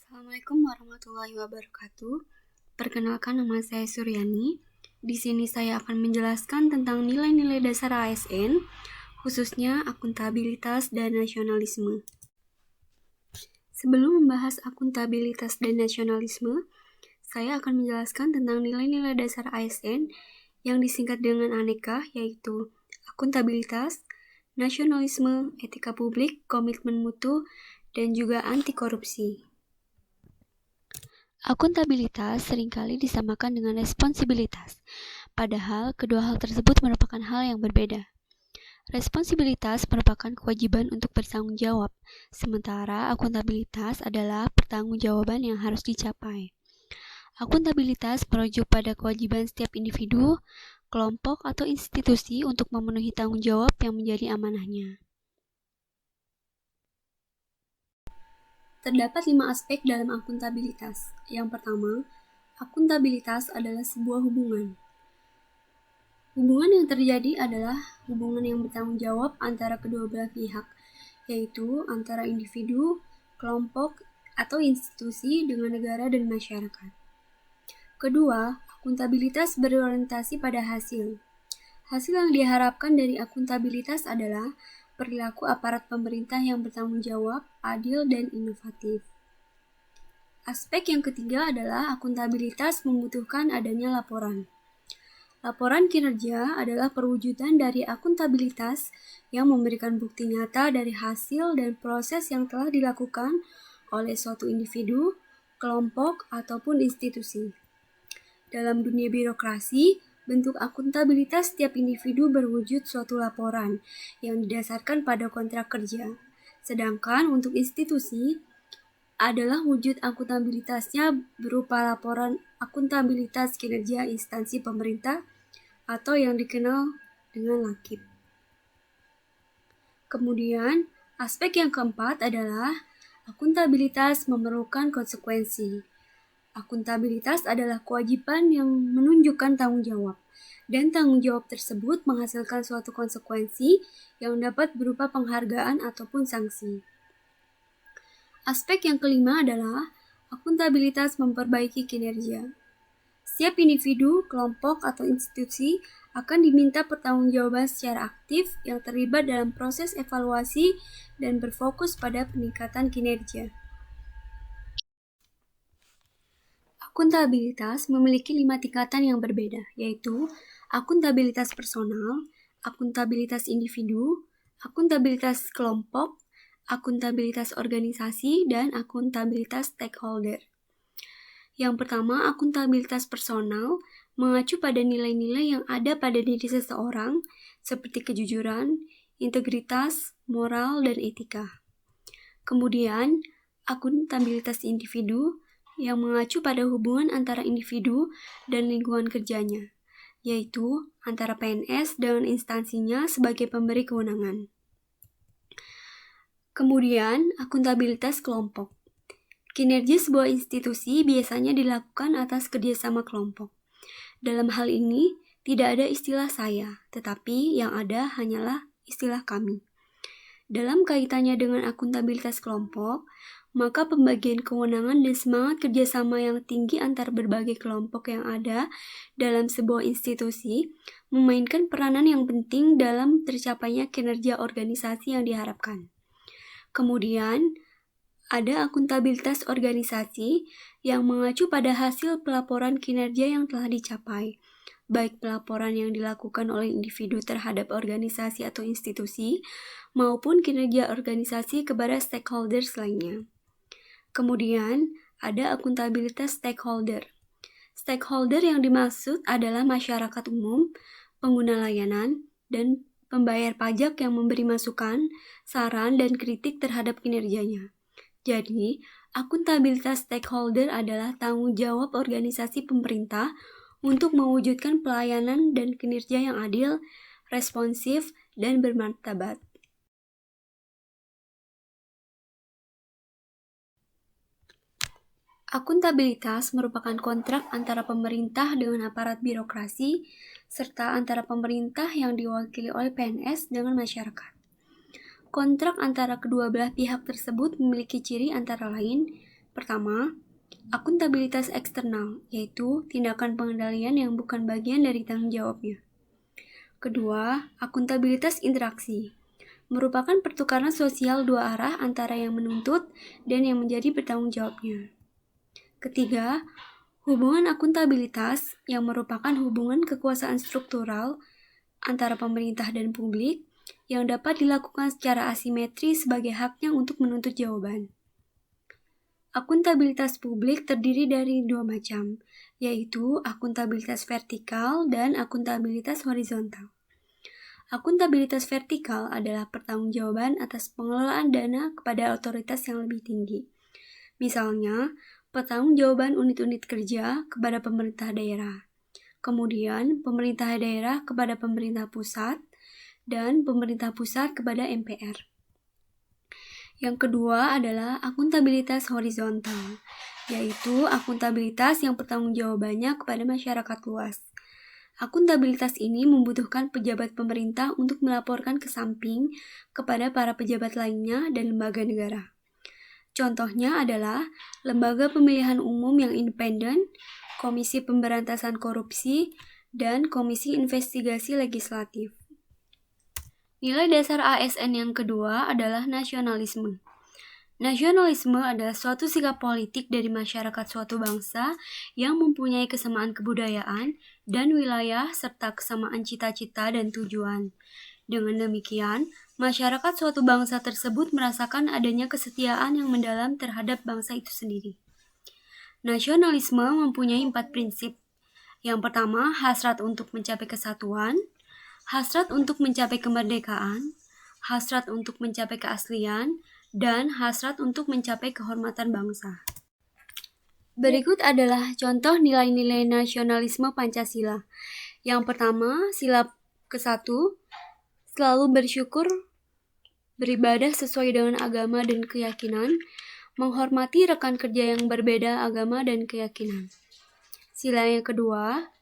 Assalamualaikum warahmatullahi wabarakatuh. Perkenalkan, nama saya Suryani. Di sini saya akan menjelaskan tentang nilai-nilai dasar ASN, khususnya akuntabilitas dan nasionalisme. Sebelum membahas akuntabilitas dan nasionalisme, saya akan menjelaskan tentang nilai-nilai dasar ASN yang disingkat dengan ANEKA, yaitu akuntabilitas, nasionalisme, etika publik, komitmen mutu, dan juga anti korupsi. Akuntabilitas seringkali disamakan dengan responsibilitas, padahal kedua hal tersebut merupakan hal yang berbeda. Responsibilitas merupakan kewajiban untuk bertanggung jawab, sementara akuntabilitas adalah pertanggungjawaban yang harus dicapai. Akuntabilitas merujuk pada kewajiban setiap individu, kelompok, atau institusi untuk memenuhi tanggung jawab yang menjadi amanahnya. Terdapat 5 aspek dalam akuntabilitas. Yang pertama, akuntabilitas adalah sebuah hubungan. Hubungan yang terjadi adalah hubungan yang bertanggung jawab antara kedua belah pihak, yaitu antara individu, kelompok, atau institusi dengan negara dan masyarakat. Kedua, akuntabilitas berorientasi pada hasil. Hasil yang diharapkan dari akuntabilitas adalah perilaku aparat pemerintah yang bertanggung jawab, adil, dan inovatif. Aspek yang ketiga adalah akuntabilitas membutuhkan adanya laporan. Laporan kinerja adalah perwujudan dari akuntabilitas yang memberikan bukti nyata dari hasil dan proses yang telah dilakukan oleh suatu individu, kelompok, ataupun institusi. Dalam dunia birokrasi, bentuk akuntabilitas setiap individu berwujud suatu laporan yang didasarkan pada kontrak kerja. Sedangkan untuk institusi adalah wujud akuntabilitasnya berupa laporan akuntabilitas kinerja instansi pemerintah atau yang dikenal dengan LAKIP. Kemudian, aspek yang keempat adalah akuntabilitas memerlukan konsekuensi. Akuntabilitas adalah kewajiban yang menunjukkan tanggung jawab, dan tanggung jawab tersebut menghasilkan suatu konsekuensi yang dapat berupa penghargaan ataupun sanksi. Aspek yang kelima adalah akuntabilitas memperbaiki kinerja. Setiap individu, kelompok, atau institusi akan diminta pertanggungjawaban secara aktif yang terlibat dalam proses evaluasi dan berfokus pada peningkatan kinerja. Akuntabilitas memiliki 5 tingkatan yang berbeda, yaitu akuntabilitas personal, akuntabilitas individu, akuntabilitas kelompok, akuntabilitas organisasi, dan akuntabilitas stakeholder. Yang pertama, akuntabilitas personal mengacu pada nilai-nilai yang ada pada diri seseorang, seperti kejujuran, integritas, moral, dan etika. Kemudian, akuntabilitas individu yang mengacu pada hubungan antara individu dan lingkungan kerjanya, yaitu antara PNS dengan instansinya sebagai pemberi kewenangan. Kemudian, akuntabilitas kelompok. Kinerja sebuah institusi biasanya dilakukan atas kerjasama kelompok. Dalam hal ini, tidak ada istilah saya, tetapi yang ada hanyalah istilah kami. Dalam kaitannya dengan akuntabilitas kelompok, maka pembagian kewenangan dan semangat kerjasama yang tinggi antar berbagai kelompok yang ada dalam sebuah institusi memainkan peranan yang penting dalam tercapainya kinerja organisasi yang diharapkan. Kemudian, ada akuntabilitas organisasi yang mengacu pada hasil pelaporan kinerja yang telah dicapai, baik pelaporan yang dilakukan oleh individu terhadap organisasi atau institusi, maupun kinerja organisasi kepada stakeholders lainnya. Kemudian, ada akuntabilitas stakeholder. Stakeholder yang dimaksud adalah masyarakat umum, pengguna layanan, dan pembayar pajak yang memberi masukan, saran, dan kritik terhadap kinerjanya. Jadi, akuntabilitas stakeholder adalah tanggung jawab organisasi pemerintah untuk mewujudkan pelayanan dan kinerja yang adil, responsif, dan bermartabat. Akuntabilitas merupakan kontrak antara pemerintah dengan aparat birokrasi, serta antara pemerintah yang diwakili oleh PNS dengan masyarakat. Kontrak antara kedua belah pihak tersebut memiliki ciri antara lain Pertama, akuntabilitas eksternal, yaitu tindakan pengendalian yang bukan bagian dari tanggung jawabnya. Kedua, akuntabilitas interaksi, merupakan pertukaran sosial dua arah antara yang menuntut dan yang menjadi bertanggung jawabnya. Ketiga, hubungan akuntabilitas yang merupakan hubungan kekuasaan struktural antara pemerintah dan publik yang dapat dilakukan secara asimetri sebagai haknya untuk menuntut jawaban. Akuntabilitas publik terdiri dari dua macam, yaitu akuntabilitas vertikal dan akuntabilitas horizontal. Akuntabilitas vertikal adalah pertanggungjawaban atas pengelolaan dana kepada otoritas yang lebih tinggi. Misalnya, pertanggungjawaban unit-unit kerja kepada pemerintah daerah, kemudian pemerintah daerah kepada pemerintah pusat, dan pemerintah pusat kepada MPR. Yang kedua adalah akuntabilitas horizontal, yaitu akuntabilitas yang pertanggungjawabannya kepada masyarakat luas. Akuntabilitas ini membutuhkan pejabat pemerintah untuk melaporkan ke samping kepada para pejabat lainnya dan lembaga negara. Contohnya adalah Lembaga Pemilihan Umum yang independen, Komisi Pemberantasan Korupsi, dan Komisi Investigasi Legislatif. Nilai dasar ASN yang kedua adalah nasionalisme. Nasionalisme adalah suatu sikap politik dari masyarakat suatu bangsa yang mempunyai kesamaan kebudayaan dan wilayah serta kesamaan cita-cita dan tujuan. Dengan demikian, masyarakat suatu bangsa tersebut merasakan adanya kesetiaan yang mendalam terhadap bangsa itu sendiri. Nasionalisme mempunyai 4 prinsip. Yang pertama, hasrat untuk mencapai kesatuan, hasrat untuk mencapai kemerdekaan, hasrat untuk mencapai keaslian, dan hasrat untuk mencapai kehormatan bangsa. Berikut adalah contoh nilai-nilai nasionalisme Pancasila. Yang pertama, sila ke-1, selalu bersyukur, beribadah sesuai dengan agama dan keyakinan, menghormati rekan kerja yang berbeda agama dan keyakinan. Sila yang kedua,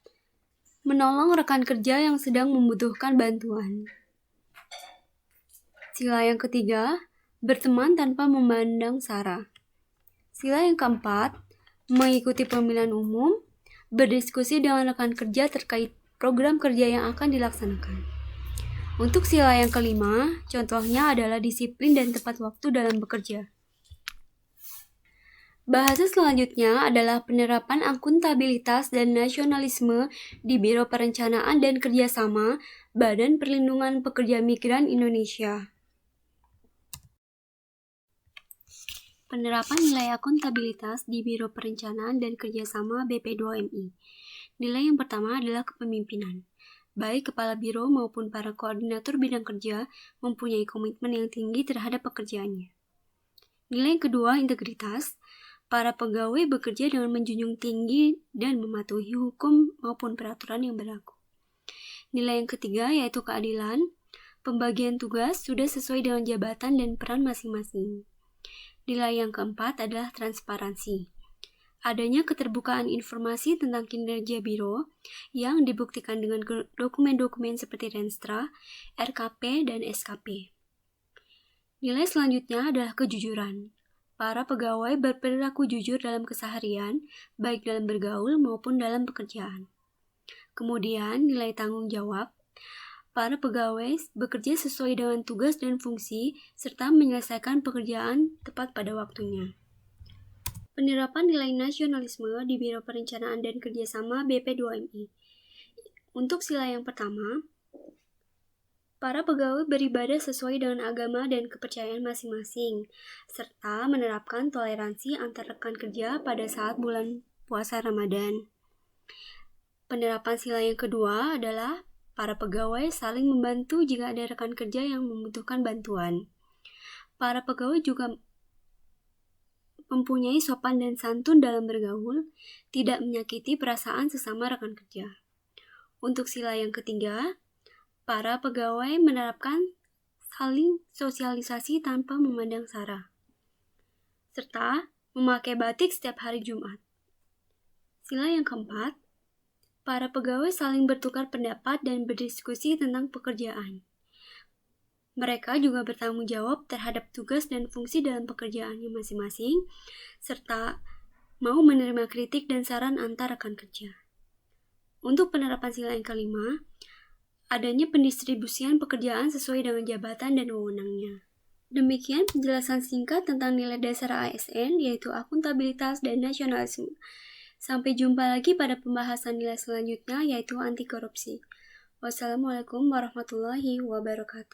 menolong rekan kerja yang sedang membutuhkan bantuan. Sila yang ketiga, berteman tanpa memandang sara. Sila yang keempat, mengikuti pemilihan umum, berdiskusi dengan rekan kerja terkait program kerja yang akan dilaksanakan. Untuk sila yang kelima, contohnya adalah disiplin dan tepat waktu dalam bekerja. Bahasa selanjutnya adalah penerapan akuntabilitas dan nasionalisme di Biro Perencanaan dan Kerjasama Badan Perlindungan Pekerja Migran Indonesia. Penerapan nilai akuntabilitas di Biro Perencanaan dan Kerjasama BP2MI. Nilai yang pertama adalah kepemimpinan. Baik kepala biro maupun para koordinator bidang kerja mempunyai komitmen yang tinggi terhadap pekerjaannya. Nilai yang kedua, integritas. Para pegawai bekerja dengan menjunjung tinggi dan mematuhi hukum maupun peraturan yang berlaku. Nilai yang ketiga yaitu keadilan. Pembagian tugas sudah sesuai dengan jabatan dan peran masing-masing. Nilai yang keempat adalah transparansi. Adanya keterbukaan informasi tentang kinerja biro yang dibuktikan dengan dokumen-dokumen seperti Renstra, RKP, dan SKP. Nilai selanjutnya adalah kejujuran. Para pegawai berperilaku jujur dalam keseharian, baik dalam bergaul maupun dalam pekerjaan. Kemudian, nilai tanggung jawab. Para pegawai bekerja sesuai dengan tugas dan fungsi, serta menyelesaikan pekerjaan tepat pada waktunya. Penerapan nilai nasionalisme di Biro Perencanaan dan Kerjasama BP2MI. Untuk sila yang pertama, para pegawai beribadah sesuai dengan agama dan kepercayaan masing-masing, serta menerapkan toleransi antar rekan kerja pada saat bulan puasa Ramadan. Penerapan sila yang kedua adalah para pegawai saling membantu jika ada rekan kerja yang membutuhkan bantuan. Para pegawai juga mempunyai sopan dan santun dalam bergaul, tidak menyakiti perasaan sesama rekan kerja. Untuk sila yang ketiga, para pegawai menerapkan saling sosialisasi tanpa memandang sara, serta memakai batik setiap hari Jumat. Sila yang keempat, para pegawai saling bertukar pendapat dan berdiskusi tentang pekerjaan. Mereka juga bertanggung jawab terhadap tugas dan fungsi dalam pekerjaannya masing-masing, serta mau menerima kritik dan saran antar rekan kerja. Untuk penerapan sila yang kelima, adanya pendistribusian pekerjaan sesuai dengan jabatan dan wewenangnya. Demikian penjelasan singkat tentang nilai dasar ASN, yaitu akuntabilitas dan nasionalisme. Sampai jumpa lagi pada pembahasan nilai selanjutnya, yaitu anti korupsi. Wassalamualaikum warahmatullahi wabarakatuh.